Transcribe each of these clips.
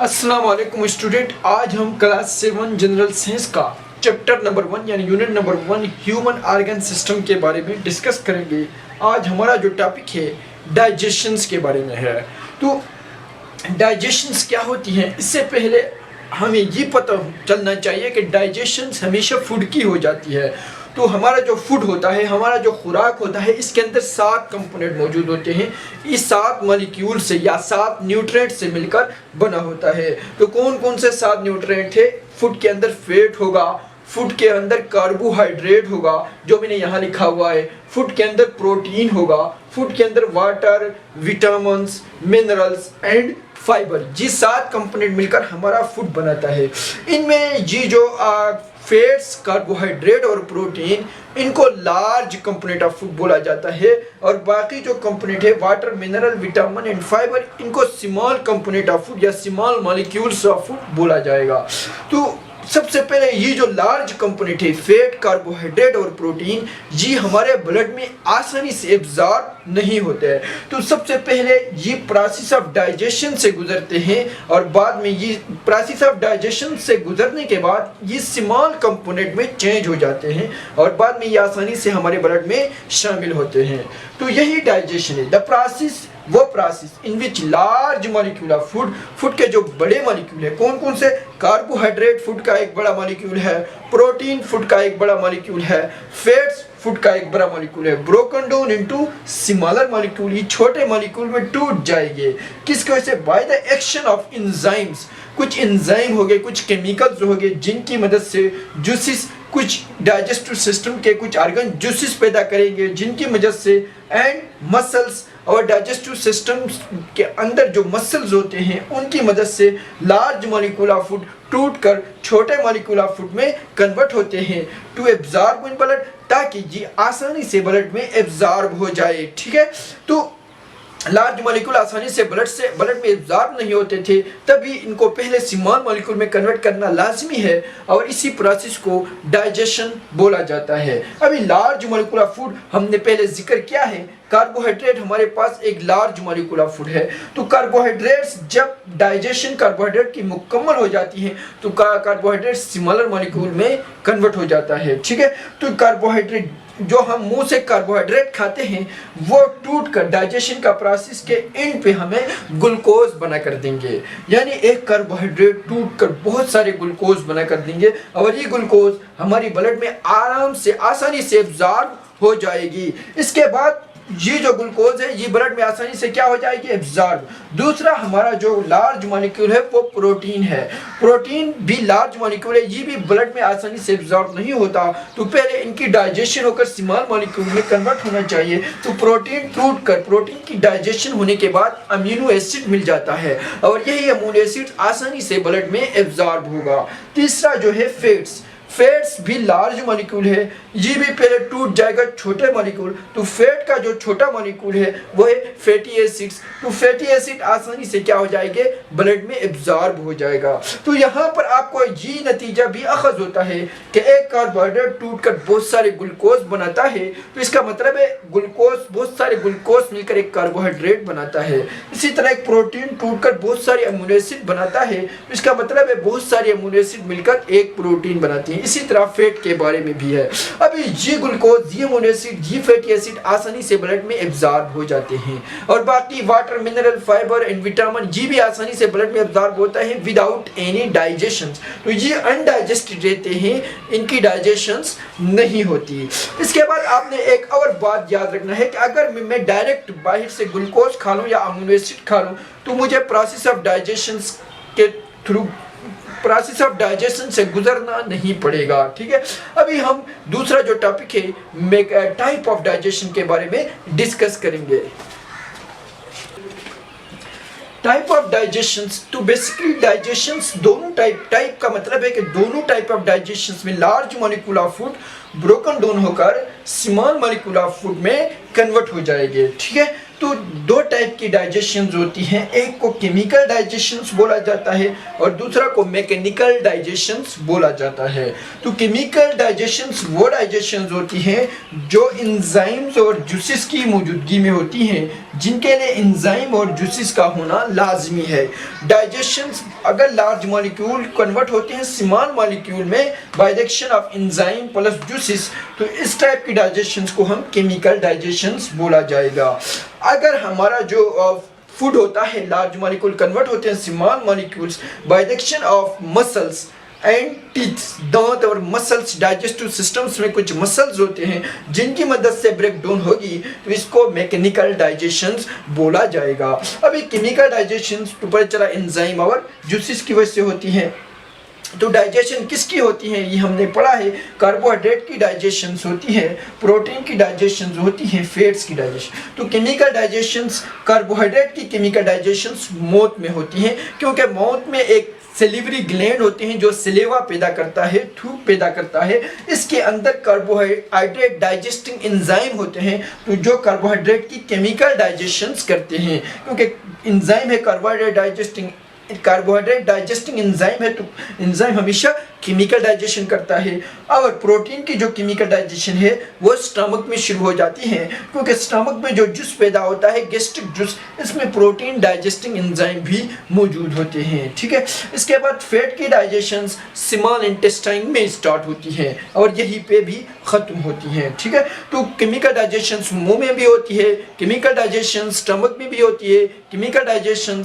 अस्सलाम वालेकुम स्टूडेंट। आज हम क्लास 7 जनरल साइंस का चैप्टर नंबर 1 यानी unit number 1 human organ system के बारे में डिस्कस करेंगे। आज हमारा जो टॉपिक है डाइजेशंस के बारे में है। तो डाइजेशंस क्या होती हैं, इससे पहले हमें ये पता चलना चाहिए कि डाइजेशंस हमेशा फूड की हो जाती है। तो हमारा जो फूड होता है, हमारा जो खुराक होता है, इसके अंदर 7 कंपोनेंट मौजूद होते हैं। इस 7 मॉलिक्यूल से या 7 न्यूट्रिएंट से मिलकर बना होता है। तो कौन कौन से 7 न्यूट्रिएंट है? फूड के अंदर फैट होगा, फूड के अंदर कार्बोहाइड्रेट होगा जो मैंने यहाँ लिखा हुआ है, फूड के अंदर प्रोटीन होगा, फूड के अंदर water, vitamins, minerals and fibre. ये 7 कंपोनेंट मिलकर हमारा फूड बनाता है। इनमें ये जो फैट्स, कार्बोहाइड्रेट और प्रोटीन, इनको लार्ज कंपोनेंट ऑफ फूड बोला जाता है, और बाकी जो कंपोनेंट है water, mineral, vitamin and fibre, इनको स्मॉल कंपोनेंट ऑफ फूड या स्मॉल मॉलिक्यूल्स ऑफ फूड बोला जाएगा। तो सबसे पहले ये जो लार्ज कंपोनेंट है फैट, कार्बोहाइड्रेट और प्रोटीन, ये हमारे ब्लड में आसानी से एब्जॉर्ब नहीं होते हैं। तो सबसे पहले ये प्रोसेस ऑफ डाइजेशन से गुजरते हैं, और बाद में ये प्रोसेस ऑफ डाइजेशन से गुजरने के बाद ये स्मॉल कंपोनेंट में चेंज हो जाते हैं, और बाद में ये आसानी से हमारे ब्लड में शामिल होते हैं। तो यही डाइजेशन है, द प्रोसेस, वो process in which large molecule of food, food के जो बड़े मॉलिक्यूल है कौन कौन से? कार्बोहाइड्रेट फूड का एक बड़ा मॉलिक्यूल है, प्रोटीन फूड का एक बड़ा मॉलिक्यूल है, फैट्स फूड का एक बड़ा मॉलिक्यूल है, broken down into smaller molecule, ये छोटे मॉलिक्यूल में टूट जाएंगे। किसकी वजह से? By the action of enzymes. कुछ एंजाइम हो गए, कुछ केमिकल्स हो गए, जिनकी मदद से जूसेस, कुछ डाइजेस्टिव सिस्टम के कुछ ऑर्गन जूसेस पैदा करेंगे, जिनकी मदद से, एंड मसल्स और डाइजेस्टिव सिस्टम के अंदर जो मसल्स होते हैं उनकी मदद से लार्ज मॉलिक्यूल ऑफ फूड टूटकर छोटे मॉलिक्यूल ऑफ फूड में कन्वर्ट होते हैं टू एब्जॉर्ब इन ब्लड, ताकि ये आसानी से ब्लड में एब्जॉर्ब हो जाए। ठीक है, तो लार्ज मॉलिक्यूल आसानी से ब्लड में एब्जॉर्ब नहीं होते थे, तभी इनको पहले स्मॉल मॉलिक्यूल में कन्वर्ट करना लाजमी है, और इसी प्रोसेस को डाइजेशन बोला जाता है। अभी लार्ज मॉलिक्यूल ऑफ फूड हमने पहले जिक्र किया है। कार्बोहाइड्रेट हमारे पास एक लार्ज मॉलिक्यूल ऑफ फूड है। तो कार्बोहाइड्रेट्स, जब डाइजेशन कार्बोहाइड्रेट की मुकम्मल हो जाती है तो कार्बोहाइड्रेट स्मॉलर मॉलिक्यूल में कन्वर्ट हो जाता है। ठीक है, तो कार्बोहाइड्रेट जो हम मुंह से कार्बोहाइड्रेट खाते हैं वो टूट कर डाइजेशन का प्रोसेस के एंड पे हमें ग्लूकोज बना कर देंगे, यानी एक कार्बोहाइड्रेट टूट कर बहुत सारे ग्लूकोज बना कर देंगे, और ये ग्लूकोज हमारी ब्लड में आराम से, आसानी से एब्जॉर्ब हो जाएगी। इसके बाद ये जो ग्लूकोज है ये ब्लड में आसानी से क्या हो जाएगी? एब्जॉर्ब। दूसरा हमारा जो लार्ज मॉलिक्यूल है वो प्रोटीन है। प्रोटीन भी लार्ज मॉलिक्यूल है, ये भी ब्लड में आसानी से एब्जॉर्ब नहीं होता, तो पहले इनकी डाइजेशन होकर स्मॉल मॉलिक्यूल में कन्वर्ट होना चाहिए। तो प्रोटीन टूट कर, प्रोटीन की डाइजेशन होने के बाद अमीनो एसिड मिल जाता है, और यही अमीनो एसिड आसानी से ब्लड में एब्जॉर्ब होगा। तीसरा जो है फैट्स, फैट्स भी लार्ज मॉलिक्यूल है, ये भी पहले टूट जाएगा छोटे मॉलिक्यूल। तो फैट का जो छोटा मॉलिक्यूल है वो है फैटी एसिड्स। तो फैटी एसिड आसानी से क्या हो जाएंगे? ब्लड में एब्जॉर्ब हो जाएगा। तो यहाँ पर आपको ये नतीजा भी अखज़ होता है कि एक कार्बोहाइड्रेट टूटकर बहुत सारे ग्लूकोज बनाता है, तो इसका मतलब है ग्लूकोज, बहुत सारे ग्लूकोज मिलकर एक कार्बोहाइड्रेट बनाता है। इसी तरह एक प्रोटीन टूटकर बहुत सारे अमीनो एसिड बनाता है, तो इसका मतलब है बहुत सारे अमीनो एसिड मिलकर एक प्रोटीन बनाती है। इसी तरह फैट के बारे में भी है। अभी ये ग्लूकोज, ये अमीनो एसिड, ये फैटी एसिड आसानी से ब्लड में एब्जॉर्ब हो जाते हैं, और बाकी water, mineral, fibre and vitamin ये भी आसानी से ब्लड में एब्जॉर्ब होता है विदाउट एनी डाइजेशन। तो ये अनडाइजेस्टेड रहते हैं, इनकी डाइजेशन नहीं होती। इसके बाद आपने एक और बात याद रखना है कि अगर मैं डायरेक्ट बाहर से ग्लूकोज खा लूँ या अमीनो एसिड खा लूँ तो मुझे प्रोसेस ऑफ डाइजेशन के थ्रू, प्रोसेस ऑफ डाइजेशन से गुजरना नहीं पड़ेगा। ठीक है, अभी हम दूसरा जो टॉपिक है टाइप ऑफ डाइजेशन के बारे में डिस्कस करेंगे। टाइप ऑफ डाइजेशन, तो बेसिकली डाइजेशन दोनों टाइप का मतलब है कि दोनों टाइप ऑफ डाइजेशन में large molecule of food broken down होकर स्मॉल मॉलिक्यूल ऑफ फूड में कन्वर्ट हो जाएंगे। ठीक है, तो दो टाइप की डाइजेशंस होती हैं, एक को केमिकल डाइजेशंस बोला जाता है और दूसरा को मैकेनिकल डाइजेशंस बोला जाता है। तो केमिकल डाइजेशंस वो डाइजेशंस होती हैं जो एंजाइम्स और जूसेस की मौजूदगी में होती हैं, जिनके लिए एंजाइम और जूसेस का होना लाजमी है। डाइजेशंस अगर लार्ज मॉलिक्यूल कन्वर्ट होते हैं स्मॉल मॉलिक्यूल में by the action of enzyme plus juices, तो इस टाइप की डाइजेशंस को हम केमिकल डाइजेशंस बोला जाएगा। अगर हमारा जो फूड होता है लार्ज मॉलिक्यूल कन्वर्ट होते हैं small molecules by the action of muscles and teeth, दांत और मसल्स, डाइजेस्टिव सिस्टम्स में कुछ मसल्स होते हैं जिनकी मदद से ब्रेक डाउन होगी, तो इसको मैकेनिकल डाइजेशंस बोला जाएगा। अब ये केमिकल डाइजेशंस तो पता चला एंजाइम और जूसेस की वजह से होती हैं। तो डाइजेशन किसकी होती है ये हमने पढ़ा है, कार्बोहाइड्रेट की डाइजेशन होती है, प्रोटीन की डाइजेशन होती है, फैट्स की डाइजेशन। तो केमिकल डाइजेशन, कार्बोहाइड्रेट की केमिकल डाइजेशन मौत में होती है, क्योंकि मौत में एक सेलिवरी ग्लैंड होते हैं जो सिलेवा पैदा करता है, थूक पैदा करता है। इसके अंदर कार्बोहाइड्रेट डाइजेस्टिंग एंजाइम होते हैं तो जो कार्बोहाइड्रेट की केमिकल डाइजेशन करते हैं, क्योंकि एंजाइम है कार्बोहाइड्रेट डाइजेस्टिंग एंजाइम है, तो एंजाइम हमेशा केमिकल डाइजेशन करता है। और प्रोटीन की जो केमिकल डाइजेशन है वो स्टमक में शुरू हो जाती है, क्योंकि स्टमक में जो जूस पैदा होता है गैस्ट्रिक जूस, इसमें प्रोटीन डाइजेस्टिंग एंजाइम भी मौजूद होते हैं। ठीक है, इसके बाद फैट की डाइजेशन स्मॉल इंटेस्टाइन में स्टार्ट होती है और यहीं पे भी खत्म होती है। ठीक है, तो केमिकल डाइजेशन मुंह में भी होती है, केमिकल डाइजेशन स्टमक में भी होती है, chemical digestion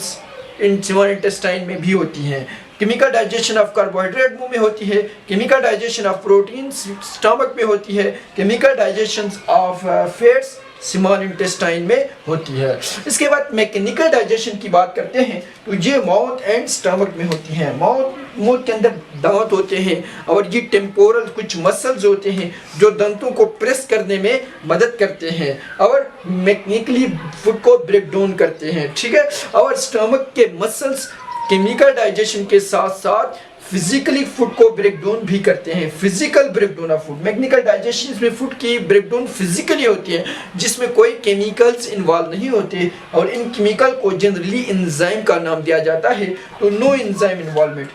in small intestine में भी होती हैं। केमिकल डाइजेशन ऑफ कार्बोहाइड्रेट मुंह में होती है, chemical digestion of protein stomach में होती है, chemical digestion of fats small intestine में होती है। इसके बाद मैकेनिकल डाइजेशन की बात करते हैं तो ये माउथ एंड स्टमक में होती है। माउथ के अंदर दांत होते हैं और ये टेम्पोरल कुछ मसल्स होते हैं जो दांतों को प्रेस करने में मदद करते हैं और मैकेनिकली फूड को ब्रेक डाउन करते हैं। ठीक है, और स्टमक के मसल्स केमिकल डाइजेशन के साथ साथ फिजिकली फूड को ब्रेक डाउन भी करते हैं। Physical break down of food, mechanical digestion में फूड की ब्रेक डाउन फिजिकली होती है जिसमें कोई केमिकल्स इन्वॉल्व नहीं होते और इन केमिकल को जनरली एंजाइम का नाम दिया जाता है। तो no enzyme involvement,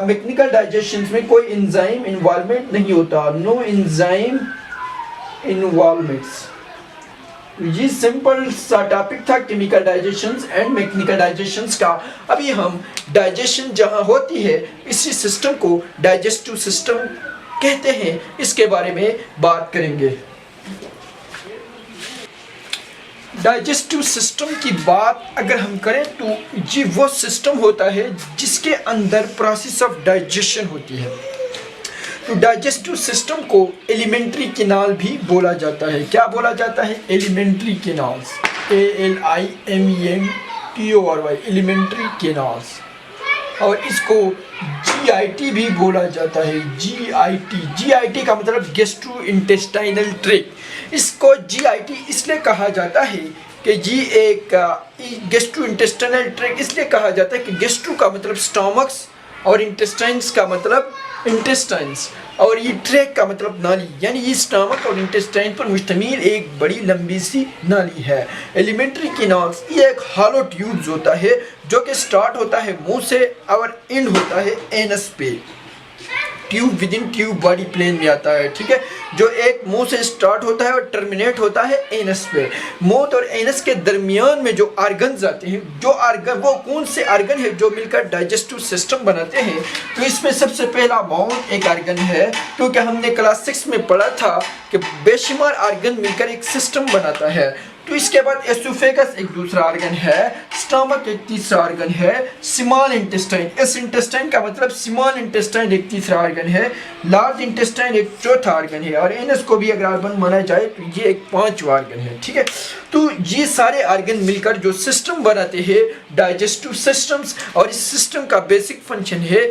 mechanical digestion में कोई एंजाइम इन्वॉल्वमेंट नहीं होता, नो एंजाइम इन्वॉल्वमेंट्स। ये सिंपल सा टॉपिक था chemical digestion and mechanical digestion का। अभी हम डाइजेशन जहां होती है इसी सिस्टम को डाइजेस्टिव सिस्टम कहते हैं, इसके बारे में बात करेंगे। डाइजेस्टिव सिस्टम की बात अगर हम करें तो ये वो सिस्टम होता है जिसके अंदर प्रोसेस ऑफ डाइजेशन होती है। तो डाइजेस्टिव सिस्टम को एलिमेंट्री कैनाल भी बोला जाता है। क्या बोला जाता है? Alimentary canals, ALIMENTORY, alimentary canals. और इसको GIT भी बोला जाता है, GIT का मतलब गैस्ट्रो इंटेस्टाइनल ट्रैक्ट। इसको GIT इसलिए कहा जाता है कि जी एक गैस्ट्रो इंटेस्टाइनल ट्रैक्ट इसलिए कहा जाता है कि गैस्ट्रो का मतलब स्टमक्स और इंटेस्टाइन्स का मतलब इंटेस्टाइन्स और ये ट्रैक का मतलब नाली, यानी ये स्टमक और इंटेस्टाइन पर मुश्तमिल एक बड़ी लंबी सी नाली है। एलिमेंट्री कैनाल्स ये एक हॉलो ट्यूब्स होता है जो कि स्टार्ट होता है मुंह से और एंड होता है एनस पे। Tube within tube body plane में आता है। ठीक है, जो एक मुंह से स्टार्ट होता है और टर्मिनेट होता है एनस पे। माउथ और एनस के दरमियान में जो आर्गन्स आते हैं, जो आर्गन वो कौन से आर्गन है जो मिलकर डाइजेस्टिव सिस्टम बनाते हैं? तो इसमें सबसे पहला माउथ एक आर्गन है, क्योंकि हमने क्लास 6 में पढ़ा था कि बेशुमार आर्गन मिलकर एक सिस्टम बनाता है। तो इसके बाद एसोफेगस एक दूसरा ऑर्गन है, स्टमक एक तीसरा ऑर्गन है, स्मॉल इंटेस्टाइन, इस इंटेस्टाइन का मतलब स्मॉल इंटेस्टाइन एक तीसरा ऑर्गन है, लार्ज इंटेस्टाइन एक चौथा ऑर्गन है और एनस को भी अगर ऑर्गन माना जाए तो ये एक पांचवा ऑर्गन है। ठीक है, तो ये सारे ऑर्गन मिलकर जो सिस्टम बनाते हैं डाइजेस्टिव सिस्टम्स, और इस सिस्टम का बेसिक फंक्शन है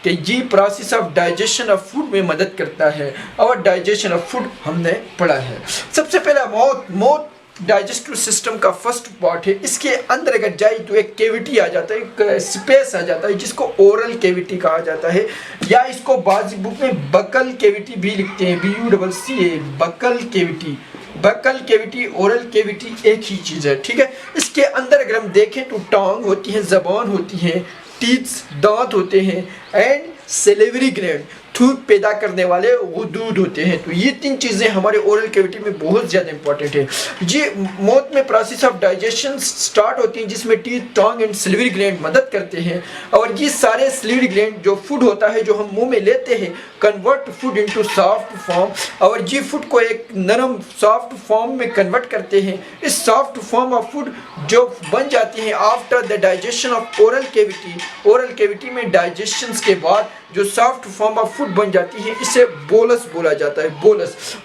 कि ये process of digestion of food में मदद करता है और डाइजेशन ऑफ फूड हमने पढ़ा है। सबसे पहला माउथ डाइजेस्टिव सिस्टम का फर्स्ट पार्ट है। इसके अंदर अगर जाए तो एक कैविटी आ जाता है, एक स्पेस आ जाता है जिसको ओरल कैविटी कहा जाता है, या इसको बाज़ बुक में बकल कैविटी भी लिखते हैं, BUCCA, buccal cavity, buccal cavity, oral cavity एक ही चीज़ है, ठीक है। इसके अंदर अगर हम देखें तो टांग होती है, जबान होती है, टीथ दांत होते हैं एंड सेलेवरी ग्लैंड थूक पैदा करने वाले गुदूद होते हैं। तो ये तीन चीज़ें हमारे ओरल कैविटी में बहुत ज़्यादा इंपॉर्टेंट है। जी मौत में प्रोसेस ऑफ डाइजेशन स्टार्ट होती है जिसमें teeth, tongue and silvery gland मदद करते हैं और ये सारे सिल्वरी ग्लैंड जो फूड होता है जो हम मुंह में लेते हैं convert food into soft form और जी फूड को एक नरम सॉफ्ट फॉर्म में कन्वर्ट करते हैं। इस सॉफ्ट फॉर्म ऑफ फूड जो बन जाती है after the digestion of oral cavity में डाइजेशन के बाद जो सॉफ्ट फॉर्म ऑफ फूड बन जाती है इसे बोलस बोला जाता है।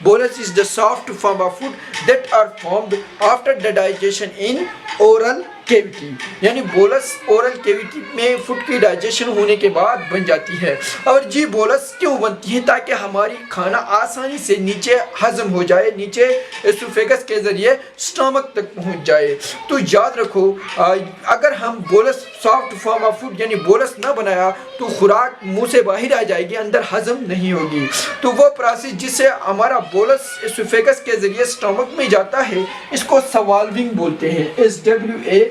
Bolus is the soft form of food that are formed after the digestion in oral cavity, यानी बोलस ओरल कैविटी में फूड की डाइजेशन होने के बाद बन जाती है। और जी बोलस क्यों बनती है? ताकि हमारी खाना आसानी से नीचे हजम हो जाए, नीचे एसोफेगस के जरिए स्टमक तक पहुंच जाए। तो याद रखो अगर हम bolus soft form of food यानी बोलस ना बनाया तो खुराक मुंह से बाहर आ जाएगी, अंदर हजम नहीं होगी। तो वो प्रोसेस जिससे हमारा बोलस एसोफेगस के जरिए स्टमक में जाता है इसको सवाल्विंग बोलते हैं।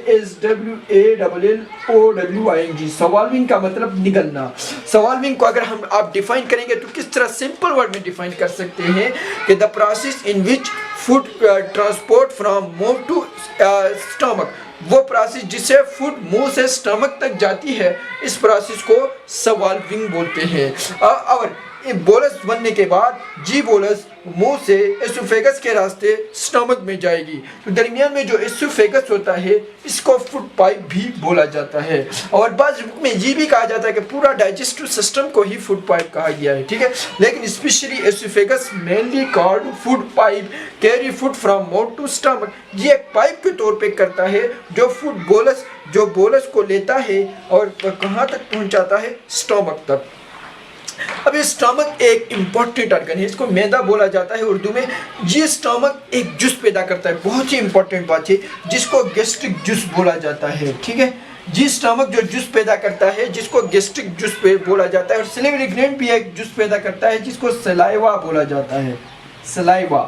SWALLOWING। सवाल्विंग का मतलब निगलना। सवाल्विंग को अगर हम आप डिफाइन करेंगे तो किस तरह सिंपल वर्ड में डिफाइन कर सकते हैं कि the process in which food transport from mouth to stomach, वो प्रोसेस जिससे फूड मुंह से स्टमक तक जाती है इस प्रोसेस को सवाल्विंग बोलते हैं। और बोलस बनने के बाद जी बोलस मुंह से एसोफेगस के रास्ते स्टमक में जाएगी। तो दरमियान में जो एसोफेगस होता है इसको फूड पाइप भी बोला जाता है और बाद में ये भी कहा जाता है कि पूरा डाइजेस्टिव सिस्टम को ही फूड पाइप कहा गया है, ठीक है। लेकिन specially oesophagus mainly called food pipe carry food from mouth to stomach. ये एक पाइप के तौर पे करता है जो फूड बोलस को लेता है और कहाँ तक पहुँचाता है? स्टमक तक। अब ये स्टमक एक इम्पॉर्टेंट ऑर्गन है, इसको मैदा बोला जाता है उर्दू में। ये स्टमक एक जूस पैदा करता है, बहुत ही इंपॉर्टेंट बात है, जिसको गैस्ट्रिक जूस बोला जाता है, ठीक है। जी स्टमक जो जूस पैदा करता है जिसको गैस्ट्रिक जूस बोला जाता है और सिलिवरी ग्लैंड भी एक जूस पैदा करता है जिसको सलाइवा बोला जाता है, सलाइवा।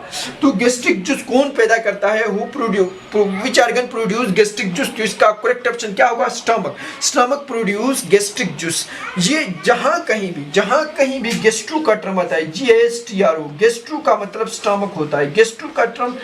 तो गैस्ट्रिक जूस कौन पैदा करता है? Which organ produce gastric juice? तो इसका करेक्ट ऑप्शन क्या होगा? Stomach produce gastric juice. ये जहां कहीं भी गेस्ट्रो का टर्म आता है, GASTRO, गेस्ट्रो का मतलब स्टमक होता है। गेस्ट्रो का टर्म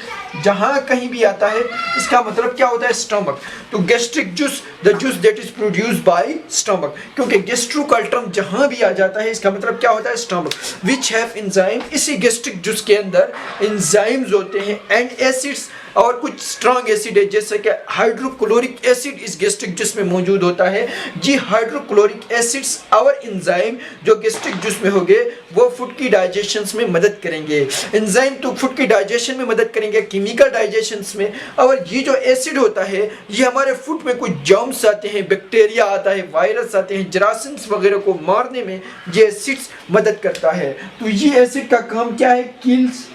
जहां कहीं भी आता है इसका मतलब क्या होता है? स्टमक। तो gastric juice the juice that is produce by stomach, क्योंकि गेस्ट्रो का टर्म जहां भी आ जाता है इसका मतलब क्या होता है? स्टमक। विच हैव एंजाइम, इसी गैस्ट्रिक जूस के अंदर एंजाइम्स होते हैं एंड एसिड्स और कुछ स्ट्रॉन्ग एसिड है जैसे कि हाइड्रोक्लोरिक एसिड इस गैस्ट्रिक जूस में मौजूद होता है। जी हाइड्रोक्लोरिक एसिड्स और एंजाइम जो गैस्ट्रिक जूस में होंगे वो फूड की डाइजेशन में मदद करेंगे। एंजाइम तो फूड की डाइजेशन में मदद करेंगे, केमिकल डाइजेशन में। और ये जो एसिड होता है ये हमारे फूड में कुछ जर्म्स आते हैं, बैक्टीरिया आता है, वायरस आते हैं, जरासीम्स वगैरह को मारने में ये एसिड्स मदद करता है। तो ये एसिड का काम क्या है? किल्स,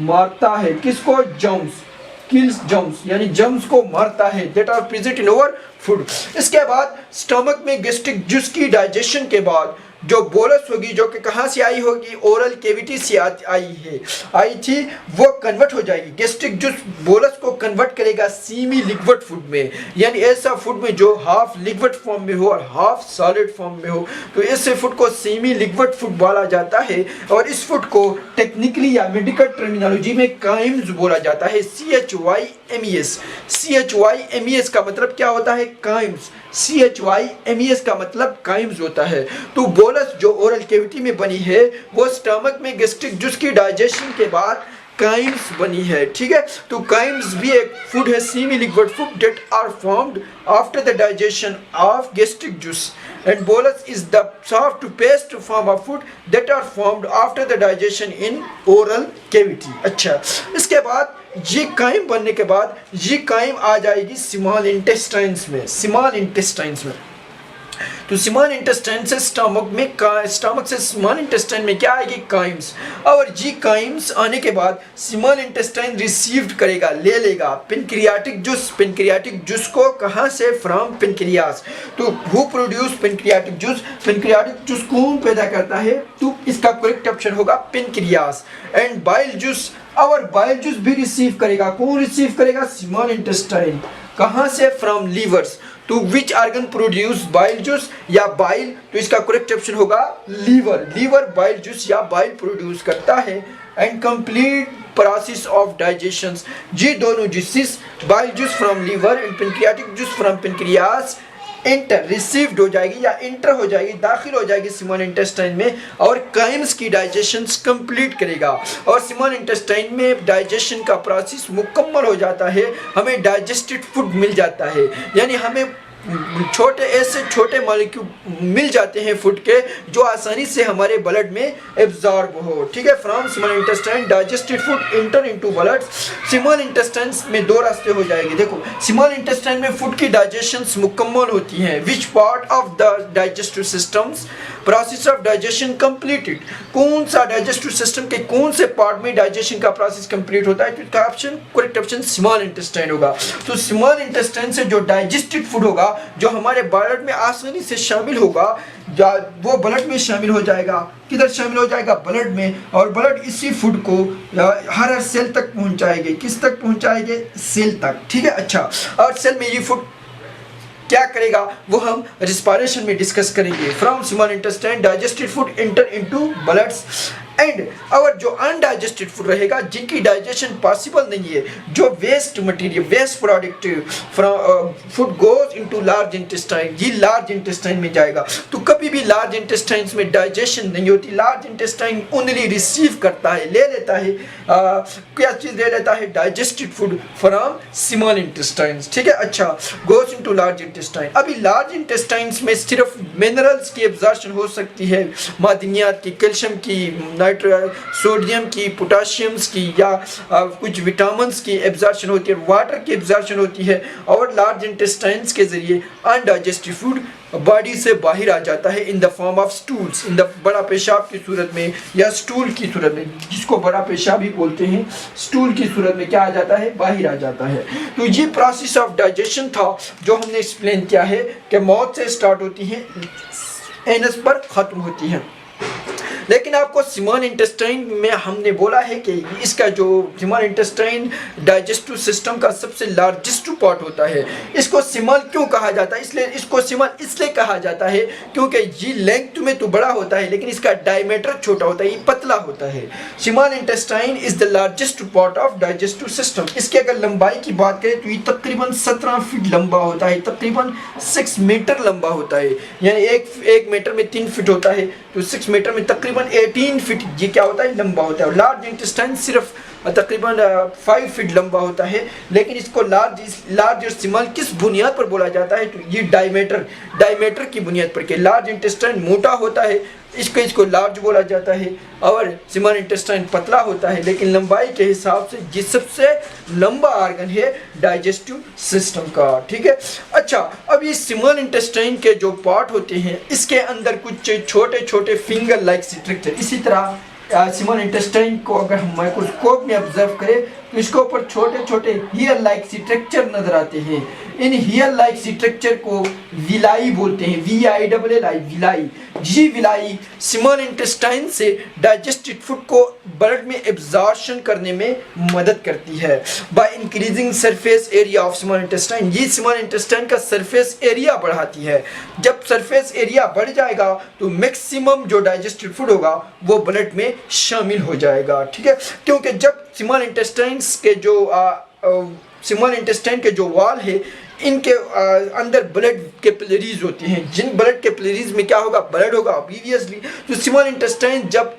मारता है किसको? जर्म्स। किल्स जर्म्स यानी जर्म्स को मारता है that are present in our food. इसके बाद स्टमक में गैस्ट्रिक जूस की डाइजेशन के बाद जो बोलस होगी जो कि कहाँ से आई होगी? ओरल कैविटी से आई थी, वो कन्वर्ट हो जाएगी। गैस्ट्रिक जूस बोलस को कन्वर्ट करेगा सेमी लिक्विड फूड में, यानी ऐसा फूड में जो हाफ लिक्विड फॉर्म में हो और हाफ सॉलिड फॉर्म में हो। तो ऐसे फूड को सेमी लिक्विड फूड बोला जाता है और इस फूड को टेक्निकली या मेडिकल टर्मिनोलॉजी में काइम्स बोला जाता है, CHYMES। CHYMES का मतलब क्या होता है? काइम्स। CHYMES का मतलब काइम्स होता है। तो बोलस जो ओरल कैविटी में बनी है वो स्टमक में गैस्ट्रिक जूस की डाइजेशन के बाद काइम्स बनी है, ठीक है। तो काइम्स भी एक फूड है, semi liquid food that are formed after the digestion of gastric juice and bolus is the soft paste form of food that are formed after the digestion in oral cavity. अच्छा, इसके बाद ये crime बनने के बाद ये crime आ जाएगी small intestines में। तो स्मॉल इंटेस्टाइन से स्टमक से स्मॉल इंटेस्टाइन में क्या आएगी? काइम्स। और जी काइम्स आने के बाद स्मॉल इंटेस्टाइन रिसीव्ड करेगा, ले लेगा पेनक्रियाटिक जूस को कहाँ से? From pancreas. तो हु प्रोड्यूस पेनक्रियाटिक जूस कौन पैदा करता है? तो इसका करेक्ट ऑप्शन होगा पेनक्रियास। एंड बाइल जूस और बाइल जूस भी रिसीव करेगा। कौन रिसीव करेगा? Small intestine. कहाँ से? From levers. तो विच आर्गन प्रोड्यूस बाइल जूस या बाइल? तो इसका करेक्ट ऑप्शन होगा लीवर। लीवर बाइल जूस या बाइल प्रोड्यूस करता है। And complete process of digestion, ये दोनों juices bile juice from liver and pancreatic juice from pancreas inter received हो जाएगी या इंटर हो जाएगी, दाखिल हो जाएगी स्मॉल इंटेस्टाइन में और काइम्स की डाइजेशन कंप्लीट करेगा। और स्मॉल इंटेस्टाइन में डाइजेशन का प्रोसेस मुकम्मल हो जाता है, हमें डाइजेस्टेड फूड मिल जाता है, यानी हमें छोटे ऐसे छोटे मॉलिक्यूल मिल जाते हैं फूड के जो आसानी से हमारे ब्लड में एब्जॉर्ब हो। ठीक है, from small intestine digested food inter into blood. Small intestine में दो रास्ते हो जाएंगे। देखो, स्मॉल इंटेस्टाइन में फूड की डाइजेशन मुकम्मल होती है। Which part of the digestive systems process of digestion completed? कौन सा डाइजेस्टिव सिस्टम के कौन से पार्ट में डाइजेशन का प्रोसेस कंप्लीट होता है? तो इसका option correct option small intestine होगा। तो स्मॉल इंटेस्टाइन से जो डाइजेस्टेड फूड होगा, जो हमारे ब्लड में आसानी से शामिल होगा, वो ब्लड में शामिल हो जाएगा। किधर शामिल हो जाएगा? ब्लड में। और ब्लड इसी फूड को हर सेल तक पहुंचाएंगे। किस तक पहुंचाएंगे? सेल तक। ठीक है, अच्छा। और सेल में ये फूड क्या करेगा वो हम रिस्पायरेशन में डिस्कस करेंगे। From small intestine digested food inter into blood and और जो अनडाइजेस्टेड फूड रहेगा, जिनकी डाइजेशन पॉसिबल नहीं है, जो waste material waste product from food goes into large intestine, ये लार्ज इंटेस्टाइन में जाएगा। तो कभी भी लार्ज इंटेस्टाइन में डाइजेशन नहीं होती। लार्ज इंटेस्टाइन ओनली रिसीव करता है, ले लेता है क्या चीज़ ले लेता है? Digested food from small intestine. ठीक है, अच्छा। Goes into large intestine. अभी लार्ज इंटेस्टाइन में सिर्फ मिनरल्स की एब्जॉर्प्शन हो सकती है, मादनियात की, कैल्शियम की, सोडियम की, पोटाशियम्स की या कुछ विटामिन्स की एब्जॉर्प्शन होती है, वाटर की एब्जॉर्प्शन होती है। और लार्ज इंटेस्टाइन्स के जरिए अनडाइजेस्टिव फूड बॉडी से बाहर आ जाता है in the form of stools, in the बड़ा पेशाब की सूरत में या स्टूल की सूरत में, जिसको बड़ा पेशाब ही बोलते हैं। स्टूल की सूरत में क्या आ जाता है? बाहर आ जाता है। तो ये प्रोसेस ऑफ डाइजेशन था जो हमने एक्सप्लेन किया है कि मौत से स्टार्ट होती है, एनस पर खत्म होती है। लेकिन आपको स्मॉल इंटेस्टाइन में हमने बोला है कि इसका जो स्मॉल इंटेस्टाइन डाइजेस्टिव सिस्टम का सबसे लार्जेस्ट पार्ट होता है। इसको स्मॉल क्यों कहा जाता है? इसलिए इसको स्मॉल इसलिए कहा जाता है क्योंकि ये लेंथ में तो बड़ा होता है लेकिन इसका डायमीटर छोटा होता है, ये पतला होता है। Small intestine is the largest part of digestive system. इसके अगर लंबाई की बात करें तो ये तकरीबन 17 फीट लंबा होता है, तकरीबन 6 मीटर लंबा होता है, यानी एक मीटर में 3 फीट होता है, तो 6 मीटर में तकरीबन 18 फीट ये क्या होता है? लंबा होता है। लार्ज इंटेस्टाइन सिर्फ तकरीबन 5 फीट लंबा होता है। लेकिन इसको लार्ज और स्मॉल किस बुनियाद पर बोला जाता है? तो ये डायमीटर की बुनियाद पर के लार्ज इंटेस्टाइन मोटा होता है, इसको लार्ज बोला जाता है, और स्मॉल इंटेस्टाइन पतला होता है। लेकिन लंबाई के हिसाब से ये सबसे लंबा ऑर्गन है डाइजेस्टिव सिस्टम का। ठीक है, अच्छा। अब ये स्मॉल इंटेस्टाइन के जो पार्ट होते हैं, इसके अंदर कुछ छोटे छोटे फिंगर लाइक स्ट्रक्चर, इसी तरह स्मॉल इंटेस्टाइन को अगर हम माइक्रोस्कोप में ऑब्जर्व करें तो इसके ऊपर छोटे छोटे हियर लाइक स्ट्रक्चर नजर आते हैं। इन हियर लाइक स्ट्रक्चर को विलाई बोलते हैं, VILLI, विलाई। ये विलाई स्मॉल इंटेस्टाइन से डाइजेस्टेड फूड को ब्लड में एब्जॉर्प्शन करने में मदद करती है by increasing surface area of small intestine. ये स्मॉल इंटेस्टाइन का सरफेस एरिया बढ़ाती है। जब सरफेस एरिया बढ़ जाएगा तो मैक्सिमम जो डाइजेस्टेड फूड होगा वो ब्लड में शामिल हो जाएगा। ठीक है, क्योंकि जब स्मॉल इंटेस्टाइन के जो वॉल है, इनके अंदर ब्लड कैपिलरीज होती हैं। जिन ब्लड कैपिलरीज में क्या होगा? ब्लड होगा ऑब्वियसली। तो स्मॉल इंटेस्टाइन जब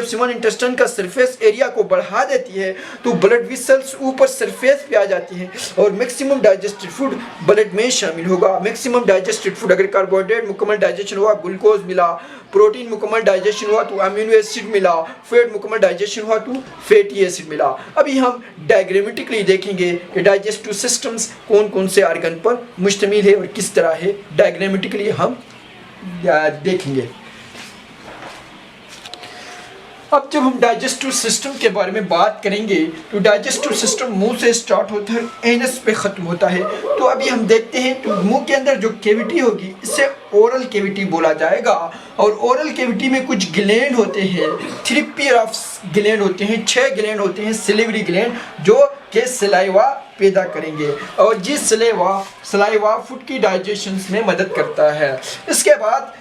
स्मॉल इंटेस्टाइन का सरफेस एरिया को बढ़ा देती है तो ब्लड वेसल्स ऊपर सरफेस पे आ जाती हैं और मैक्सिमम डाइजेस्टेड फूड ब्लड में शामिल होगा। मैक्सिमम डाइजेस्टेड फूड, अगर कार्बोहाइड्रेट मुकम्मल डाइजेशन हुआ, ग्लूकोज मिला, प्रोटीन मुकम्मल डाइजेशन हुआ तो अमीनो एसिड मिला, फैट मुकम्मल डाइजेशन हुआ तो फैटी एसिड मिला। अभी हम डायग्रामेटिकली देखेंगे कि डाइजेस्टिव सिस्टम्स कौन कौन से ऑर्गन पर मुश्तमिल है और किस तरह है, डायग्रामेटिकली हम देखेंगे। अब जब हम डाइजेस्टिव सिस्टम के बारे में बात करेंगे तो डाइजेस्टिव सिस्टम मुंह से स्टार्ट होता है, एनस पे ख़त्म होता है। तो अभी हम देखते हैं तो मुंह के अंदर जो कैविटी होगी इसे ओरल कैविटी बोला जाएगा। और ओरल कैविटी में कुछ ग्लैंड होते हैं, 3 पेयर ऑफ ग्लैंड होते हैं, 6 ग्लैंड होते हैं सिलिवरी ग्लैंड, जो के सलाइवा पैदा करेंगे। और जिस सलाइवा फूड की डाइजेशन में मदद करता है। इसके बाद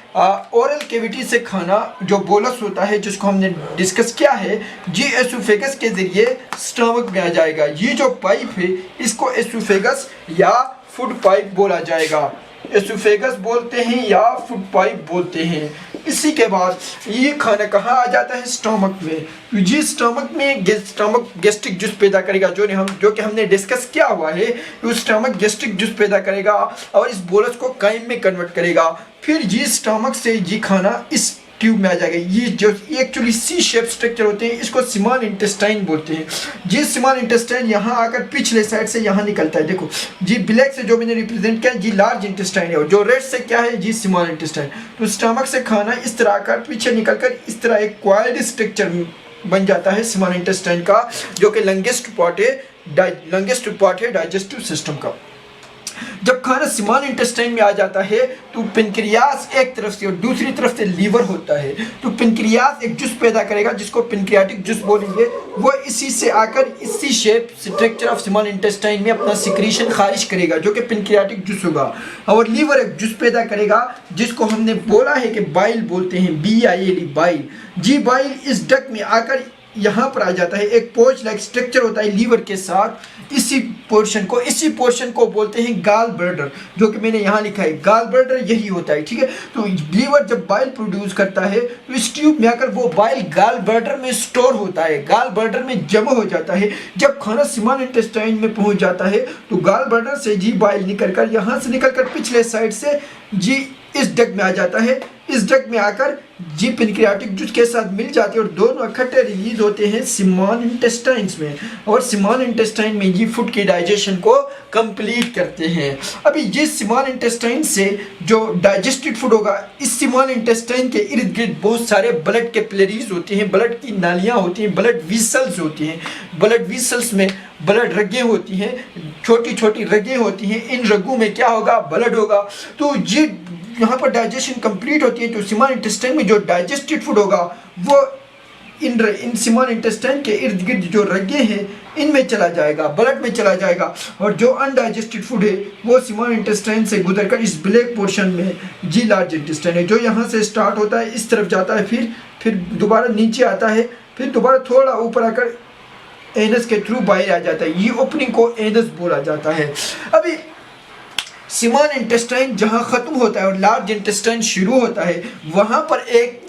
ओरल कैविटी से खाना जो बोलस होता है जिसको हमने डिस्कस किया है, जी एसोफेगस के जरिए स्टमक में आ जाएगा। ये जो पाइप है इसको एसोफेगस या फूड पाइप बोला जाएगा। एसोफेगस बोलते हैं या फूड पाइप बोलते हैं। इसी के बाद ये खाना कहाँ आ जाता है, स्टमक में। जी स्टमक में स्टमक गैस्ट्रिक जूस पैदा करेगा, जो कि हमने डिस्कस किया हुआ है। वो स्टमक गैस्ट्रिक जूस पैदा करेगा और इस बोलस को काइम में कन्वर्ट करेगा। फिर जी स्टमक से जी खाना इस ट्यूब में आ जाएगा। ये जो एक्चुअली सी शेप स्ट्रक्चर होते हैं इसको स्मॉल इंटेस्टाइन बोलते हैं। जी स्मॉल इंटेस्टाइन यहाँ आकर पिछले साइड से यहाँ निकलता है। देखो जी ब्लैक से जो मैंने रिप्रेजेंट किया जी लार्ज इंटेस्टाइन है, और जो रेड से क्या है जी स्मॉल इंटेस्टाइन। तो स्टमक से खाना इस तरह आकर पीछे निकलकर इस तरह एक क्वाइल्ड स्ट्रक्चर बन जाता है स्मॉल इंटेस्टाइन का, जो कि लंगेस्ट पार्ट है डाइजेस्टिव सिस्टम का। जब खाना स्मॉल इंटेस्टाइन में आ जाता है तो पेनक्रियास एक तरफ से और दूसरी तरफ से लीवर होता है। तो पेनक्रियास एक जूस पैदा करेगा जिसको पेनक्रियाटिक जूस बोलेंगे। वो इसी से आकर इसी shape structure of small intestine में अपना सिक्रीशन खारिज करेगा, जो कि पेनक्रियाटिक जूस होगा। और लीवर एक जूस पैदा करेगा जिसको हमने बोला है कि बाइल बोलते हैं, BIL बाइल। जी बाइल इस डक में आकर यहाँ पर आ जाता है। एक पोच लाइक स्ट्रक्चर होता है लीवर के साथ। इसी पोर्शन को बोलते हैं गाल ब्लैडर, जो कि मैंने यहाँ लिखा है गाल ब्लैडर यही होता है। ठीक है, तो लीवर जब बाइल प्रोड्यूस करता है तो इस ट्यूब में आकर वो बाइल गाल ब्लैडर में स्टोर होता है, गाल ब्लैडर में जमा हो जाता है। जब खाना स्मॉल इंटेस्टाइन में पहुँच जाता है तो गाल ब्लैडर से जी बाइल निकलकर यहाँ से निकलकर पिछले साइड से जी इस डक में आ जाता है। इस डक में आकर जी पेनक्रियाटिक जूस के साथ मिल जाती है और दोनों इकट्ठे रिलीज होते हैं स्मॉल इंटेस्टाइन्स में। और स्मॉल इंटेस्टाइन में ये फूड की डाइजेशन को कंप्लीट करते हैं। अभी ये स्मॉल इंटेस्टाइन से जो डाइजेस्टेड फूड होगा, इस स्मॉल इंटेस्टाइन के इर्द गिर्द बहुत सारे ब्लड कैपिलरीज होती हैं, ब्लड की नालियाँ होती हैं, ब्लड वेसल्स होती हैं। ब्लड वेसल्स में ब्लड रगें होती हैं, छोटी छोटी रगें होती हैं। इन रगों में क्या होगा, ब्लड होगा। तो ये यहाँ पर डाइजेशन कंप्लीट होती है। तो स्मॉल इंटेस्टाइन में जो डाइजेस्टेड फूड होगा वो इन स्मॉल इंटेस्टाइन के इर्द गिर्द जो रगें हैं इनमें चला जाएगा, ब्लड में चला जाएगा। और जो अनडाइजेस्टेड फूड है वो स्मॉल इंटेस्टाइन से गुजरकर इस ब्लैक पोर्शन में जी लार्ज इंटेस्टाइन है, जो यहाँ से स्टार्ट होता है, इस तरफ जाता है, फिर दोबारा नीचे आता है, फिर दोबारा थोड़ा ऊपर आकर एनस के थ्रू बाहर आ जाता है। ये ओपनिंग को एनस बोला जाता है। अभी स्मॉल इंटेस्टाइन जहां खत्म होता है और लार्ज इंटेस्टाइन शुरू होता है, वहां पर एक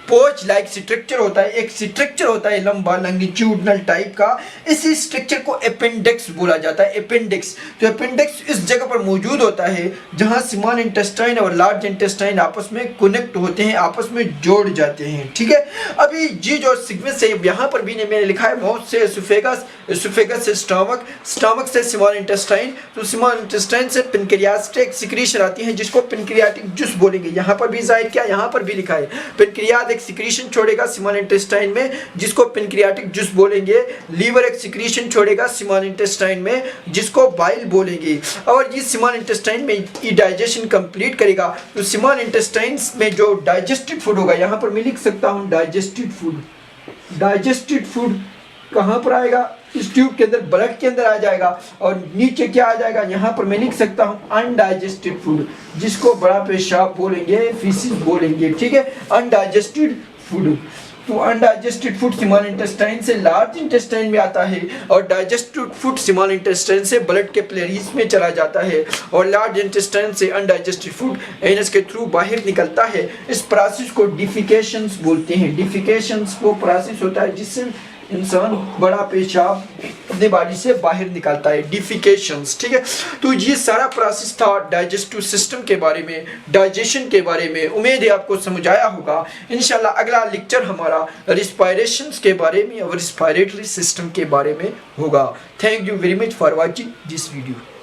पोच लाइक स्ट्रक्चर होता है, एक स्ट्रक्चर होता है लंबा लंगिट्यूडनल टाइप का। इसी स्ट्रक्चर को अपेंडिक्स बोला जाता है, अपेंडिक्स। तो अपेंडिक्स इस जगह पर मौजूद होता है जहां स्मॉल इंटेस्टाइन और लार्ज इंटेस्टाइन आपस में कनेक्ट होते हैं, आपस में जोड़ जाते हैं। ठीक है, अभी जी जो सीक्वेंस है यहाँ पर भी मैंने लिखा है, माउथ से एसोफेगस, एसोफेगस से स्टमक, स्टमक से स्मॉल इंटेस्टाइन, तो स्मॉल इंटेस्टाइन से पेनक्रियाटिक सिक्रीशन आती है जिसको पेनक्रियाटिक जूस बोलेंगे। यहाँ पर भी जाहिर किया, यहाँ पर भी लिखा है पेनक्रियास सिक्रीशन छोड़ेगा स्मॉल इंटेस्टाइन में जिसको पेनक्रियाटिक जूस बोलेंगे। लीवर एक सिक्रीशन छोड़ेगा स्मॉल इंटेस्टाइन में जिसको बाइल बोलेंगे। और ये स्मॉल इंटेस्टाइन में ये डाइजेशन कंप्लीट करेगा। तो स्मॉल इंटेस्टाइन में जो डाइजेस्टेड फूड होगा, यहाँ पर मैं लिख सकता हूँ डाइजेस्टेड फूड। डाइजेस्टेड फूड कहाँ पर आएगा, इस ट्यूब के अंदर, ब्लड के अंदर आ जाएगा। और नीचे क्या आ जाएगा, यहाँ पर मैं लिख सकता हूँ अनडाइजेस्टेड फूड, जिसको बड़ा पेशाब बोलेंगे, फीसिस बोलेंगे। ठीक है, अनडाइजेस्टेड फूड। तो अनडाइजेस्टेड फूड स्मॉल इंटेस्टाइन से लार्ज इंटेस्टाइन में आता है और डाइजेस्टेड फूड स्मॉल इंटेस्टाइन से ब्लड कैपिलरीज में चला जाता है और लार्ज इंटेस्टाइन से अनडाइजेस्टेड फूड एनस के थ्रू बाहर निकलता है। इस प्रोसेस को डिफिकेशंस बोलते हैं। डिफिकेशंस वो प्रोसेस होता है जिससे इंसान बड़ा पेशाब अपने बॉडी से बाहर निकालता है, डिफिकेशंस। ठीक है, तो ये सारा प्रोसेस था डाइजेस्टिव सिस्टम के बारे में, डाइजेशन के बारे में। उम्मीद है आपको समझ आया होगा। इंशाल्लाह अगला लेक्चर हमारा रिस्पायरेशंस के बारे में और रिस्पायरेटरी सिस्टम के बारे में होगा। Thank you very much for watching this video.